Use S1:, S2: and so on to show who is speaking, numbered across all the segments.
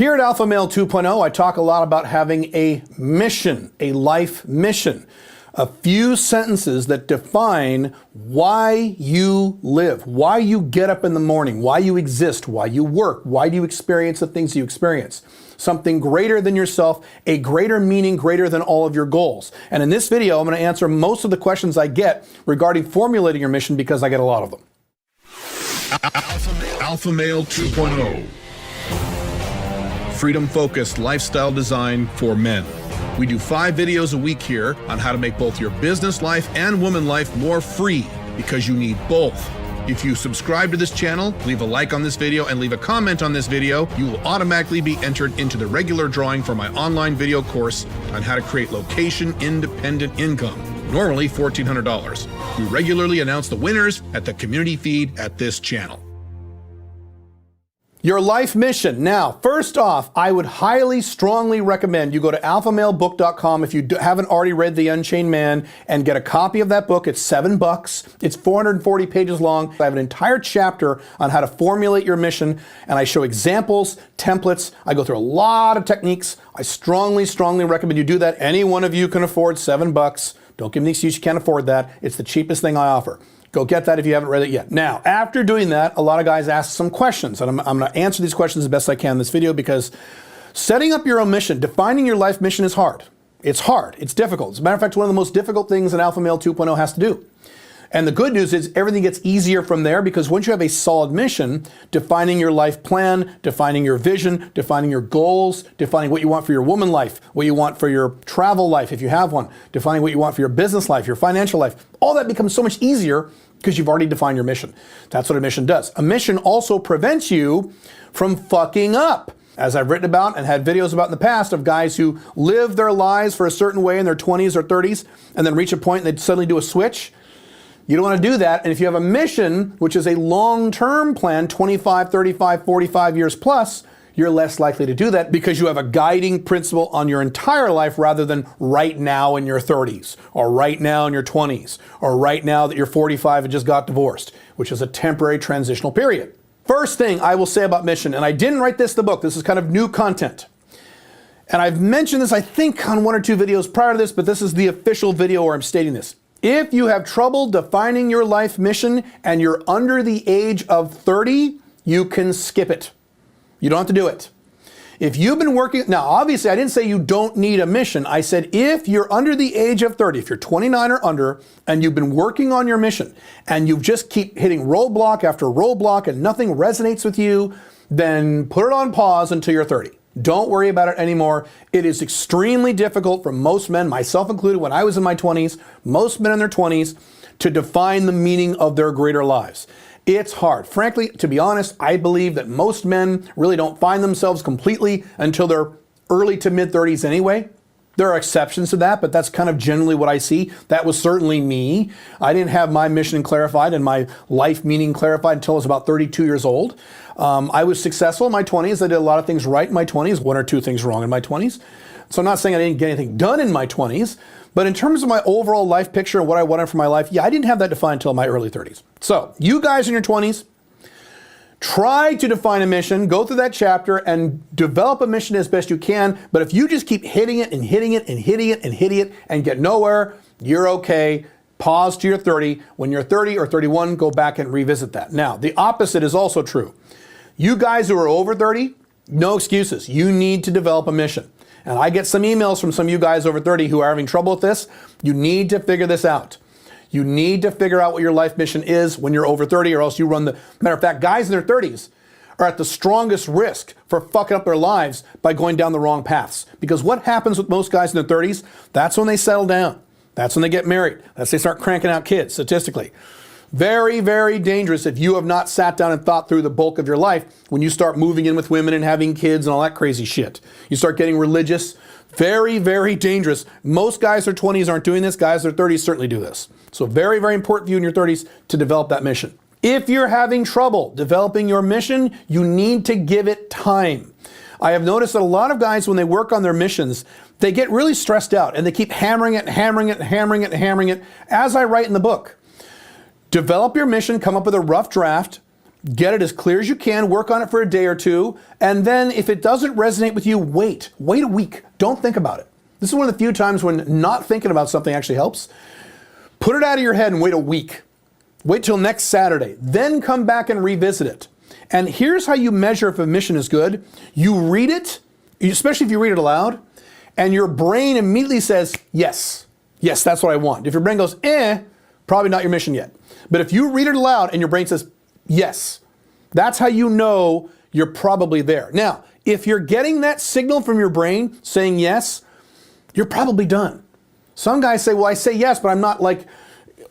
S1: Here at Alpha Male 2.0, I talk a lot about having a mission, a life mission. A few sentences that define why you live, why you get up in the morning, why you exist, why you work, why do you experience the things you experience. Something greater than yourself, a greater meaning, greater than all of your goals. And in this video, I'm going to answer most of the questions I get regarding formulating your mission because I get a lot of them.
S2: Alpha Male 2.0. Freedom-focused lifestyle design for men. We do 5 videos a week here on how to make both your business life and woman life more free, because you need both. If you subscribe to this channel, leave a like on this video, and leave a comment on this video, you will automatically be entered into the regular drawing for my online video course on how to create location-independent income, normally $1,400. We regularly announce the winners at the community feed at this channel.
S1: Your life mission. Now, first off, I would highly, strongly recommend you go to alphamalebook.com if you haven't already read The Unchained Man and get a copy of that book. It's $7. It's 440 pages long. I have an entire chapter on how to formulate your mission, and I show examples, templates. I go through a lot of techniques. I strongly, strongly recommend you do that. Any one of you can afford $7. Don't give me the excuse you can't afford that. It's the cheapest thing I offer. Go get that if you haven't read it yet. Now, after doing that, a lot of guys ask some questions, and I'm going to answer these questions as best I can in this video, because setting up your own mission, defining your life mission is hard. It's hard. It's difficult. As a matter of fact, one of the most difficult things an Alpha Male 2.0 has to do. And the good news is everything gets easier from there, because once you have a solid mission, defining your life plan, defining your vision, defining your goals, defining what you want for your woman life, what you want for your travel life if you have one, defining what you want for your business life, your financial life, all that becomes so much easier because you've already defined your mission. That's what a mission does. A mission also prevents you from fucking up. As I've written about and had videos about in the past of guys who live their lives for a certain way in their 20s or 30s and then reach a point and they suddenly do a switch. You don't want to do that. And if you have a mission, which is a long-term plan, 25, 35, 45 years plus, you're less likely to do that because you have a guiding principle on your entire life rather than right now in your 30s or right now in your 20s or right now that you're 45 and just got divorced, which is a temporary transitional period. First thing I will say about mission, and I didn't write this in the book, this is kind of new content. And I've mentioned this, I think, on 1 or 2 videos prior to this, but this is the official video where I'm stating this. If you have trouble defining your life mission and you're under the age of 30, you can skip it. You don't have to do it. If you've been working, now obviously I didn't say you don't need a mission. I said if you're under the age of 30, if you're 29 or under, and you've been working on your mission, and you just keep hitting roadblock after roadblock and nothing resonates with you, then put it on pause until you're 30. Don't worry about it anymore. It is extremely difficult for most men, myself included, when I was in my 20s, most men in their 20s, to define the meaning of their greater lives. It's hard. Frankly, to be honest, I believe that most men really don't find themselves completely until they're early to mid 30s anyway. There are exceptions to that, but that's kind of generally what I see. That was certainly me. I didn't have my mission clarified and my life meaning clarified until I was about 32 years old. I was successful in my 20s. I did a lot of things right in my 20s, 1 or 2 things wrong in my 20s. So I'm not saying I didn't get anything done in my 20s, but in terms of my overall life picture and what I wanted for my life, yeah, I didn't have that defined until my early 30s. So you guys in your 20s, try to define a mission, go through that chapter and develop a mission as best you can. But if you just keep hitting it and hitting it and hitting it and hitting it and get nowhere, you're okay. Pause to your 30. When you're 30 or 31, go back and revisit that. Now, the opposite is also true. You guys who are over 30, no excuses. You need to develop a mission. And I get some emails from some of you guys over 30 who are having trouble with this. You need to figure this out. You need to figure out what your life mission is when you're over 30, or else you run the... Matter of fact, guys in their 30s are at the strongest risk for fucking up their lives by going down the wrong paths. Because what happens with most guys in their 30s, that's when they settle down. That's when they get married. That's when they start cranking out kids, statistically. Very, very dangerous if you have not sat down and thought through the bulk of your life when you start moving in with women and having kids and all that crazy shit. You start getting religious. Very, very dangerous. Most guys in their 20s aren't doing this. Guys in their 30s certainly do this. So very, very important for you in your 30s to develop that mission. If you're having trouble developing your mission, you need to give it time. I have noticed that a lot of guys, when they work on their missions, they get really stressed out and they keep hammering it, hammering it, hammering it, hammering it. As I write in the book, develop your mission, come up with a rough draft, Get it as clear as you can, work on it for a day or two, and then if it doesn't resonate with you, wait a week. Don't think about it. This is one of the few times when not thinking about something actually helps. Put it out of your head and wait a week. Wait till next Saturday, then come back and revisit it. And here's how you measure if a mission is good. You read it, especially if you read it aloud, and your brain immediately says, yes, that's what I want. If your brain goes, probably not your mission yet. But if you read it aloud and your brain says, yes, that's how you know you're probably there. Now, if you're getting that signal from your brain saying yes, you're probably done. Some guys say, well, I say yes, but I'm not like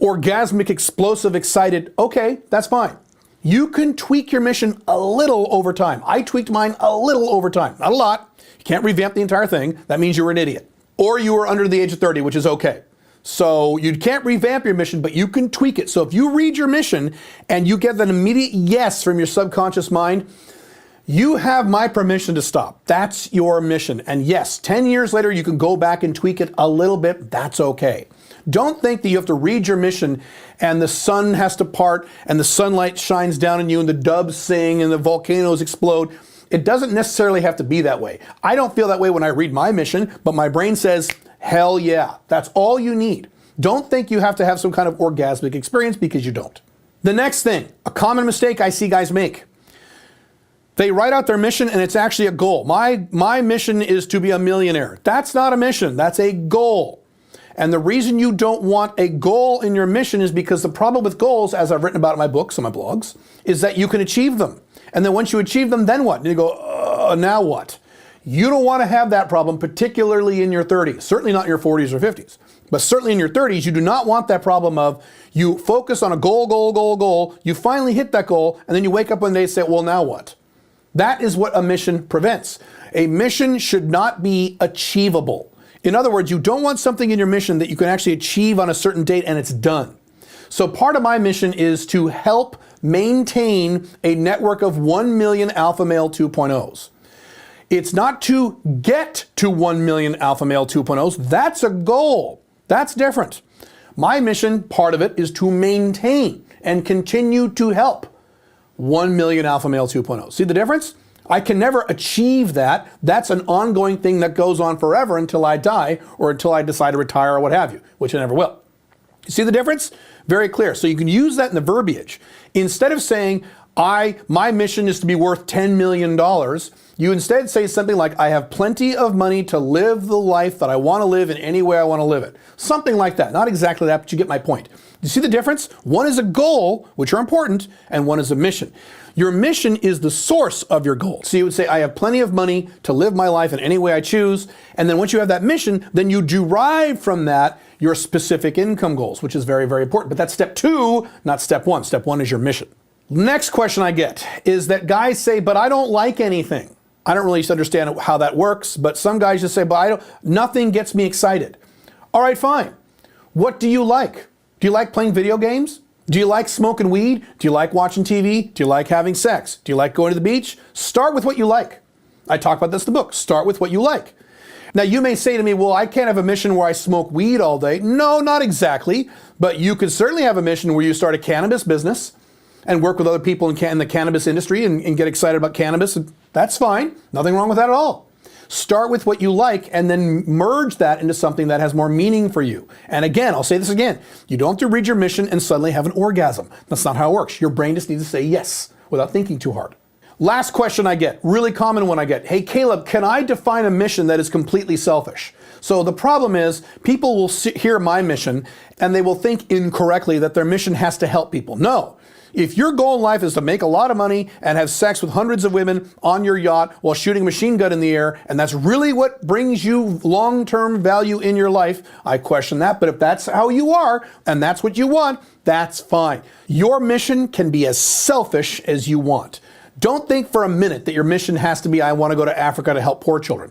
S1: orgasmic, explosive, excited. Okay, that's fine. You can tweak your mission a little over time. I tweaked mine a little over time, not a lot. You can't revamp the entire thing. That means you were an idiot. Or you were under the age of 30, which is okay. So you can't revamp your mission, but you can tweak it. So if you read your mission and you get an immediate yes from your subconscious mind, you have my permission to stop. That's your mission. And yes, 10 years later, you can go back and tweak it a little bit. That's okay. Don't think that you have to read your mission and the sun has to part and the sunlight shines down on you and the doves sing and the volcanoes explode. It doesn't necessarily have to be that way. I don't feel that way when I read my mission, but my brain says, hell yeah, that's all you need. Don't think you have to have some kind of orgasmic experience, because you don't. The next thing, a common mistake I see guys make. They write out their mission and it's actually a goal. My mission is to be a millionaire. That's not a mission, that's a goal. And the reason you don't want a goal in your mission is because the problem with goals, as I've written about in my books and my blogs, is that you can achieve them. And then once you achieve them, then what? And you go, now what? You don't want to have that problem, particularly in your 30s. Certainly not in your 40s or 50s. But certainly in your 30s, you do not want that problem of you focus on a goal, you finally hit that goal, and then you wake up one day and say, well, now what? That is what a mission prevents. A mission should not be achievable. In other words, you don't want something in your mission that you can actually achieve on a certain date and it's done. So part of my mission is to help maintain a network of 1 million alpha male 2.0s. It's not to get to 1 million alpha male 2.0s. That's a goal. That's different. My mission, part of it, is to maintain and continue to help 1 million alpha male 2.0. See the difference? I can never achieve that. That's an ongoing thing that goes on forever until I die or until I decide to retire or what have you, which I never will. You see the difference? Very clear. So you can use that in the verbiage. Instead of saying, my mission is to be worth $10 million, you instead say something like, I have plenty of money to live the life that I want to live in any way I want to live it. Something like that. Not exactly that, but you get my point. You see the difference? One is a goal, which are important, and one is a mission. Your mission is the source of your goal. So you would say, I have plenty of money to live my life in any way I choose. And then once you have that mission, then you derive from that your specific income goals, which is very, very important. But that's step 2, not step 1. Step 1 is your mission. Next question I get is that guys say, but I don't like anything. I don't really understand how that works, but some guys just say, but nothing gets me excited. All right, fine. What do you like? Do you like playing video games? Do you like smoking weed? Do you like watching TV? Do you like having sex? Do you like going to the beach? Start with what you like. I talk about this in the book. Start with what you like. Now you may say to me, well, I can't have a mission where I smoke weed all day. No, not exactly. But you could certainly have a mission where you start a cannabis business and work with other people in the cannabis industry and get excited about cannabis. That's fine. Nothing wrong with that at all. Start with what you like and then merge that into something that has more meaning for you. And again, I'll say this again. You don't have to read your mission and suddenly have an orgasm. That's not how it works. Your brain just needs to say yes without thinking too hard. Last question I get, really common one I get. Hey, Caleb, can I define a mission that is completely selfish? So the problem is people will hear my mission and they will think incorrectly that their mission has to help people. No. If your goal in life is to make a lot of money and have sex with hundreds of women on your yacht while shooting a machine gun in the air, and that's really what brings you long-term value in your life, I question that. But if that's how you are and that's what you want, that's fine. Your mission can be as selfish as you want. Don't think for a minute that your mission has to be, I want to go to Africa to help poor children.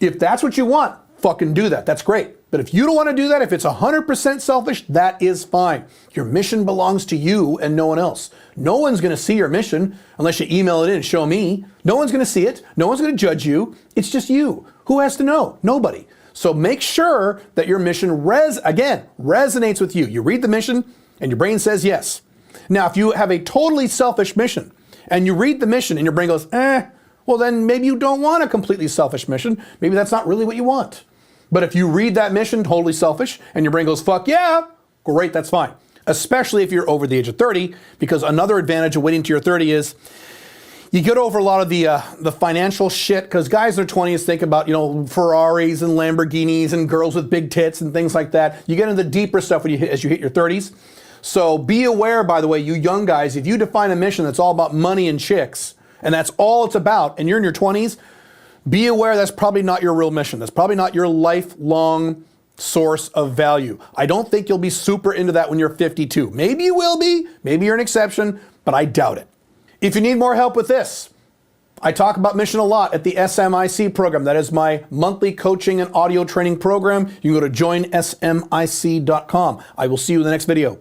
S1: If that's what you want, fucking do that. That's great. But if you don't want to do that, if it's 100% selfish, that is fine. Your mission belongs to you and no one else. No one's going to see your mission unless you email it in and show me. No one's going to see it. No one's going to judge you. It's just you. Who has to know? Nobody. So make sure that your mission resonates with you. You read the mission and your brain says yes. Now, if you have a totally selfish mission and you read the mission and your brain goes, well, then maybe you don't want a completely selfish mission. Maybe that's not really what you want. But if you read that mission totally selfish and your brain goes, fuck yeah, great, that's fine. Especially if you're over the age of 30, because another advantage of waiting to your 30 is you get over a lot of the financial shit, because guys in their 20s think about, Ferraris and Lamborghinis and girls with big tits and things like that. You get into the deeper stuff as you hit your 30s. So be aware, by the way, you young guys, if you define a mission that's all about money and chicks, and that's all it's about, and you're in your 20s, be aware that's probably not your real mission. That's probably not your lifelong source of value. I don't think you'll be super into that when you're 52. Maybe you will be, maybe you're an exception, but I doubt it. If you need more help with this, I talk about mission a lot at the SMIC program. That is my monthly coaching and audio training program. You can go to joinsmic.com. I will see you in the next video.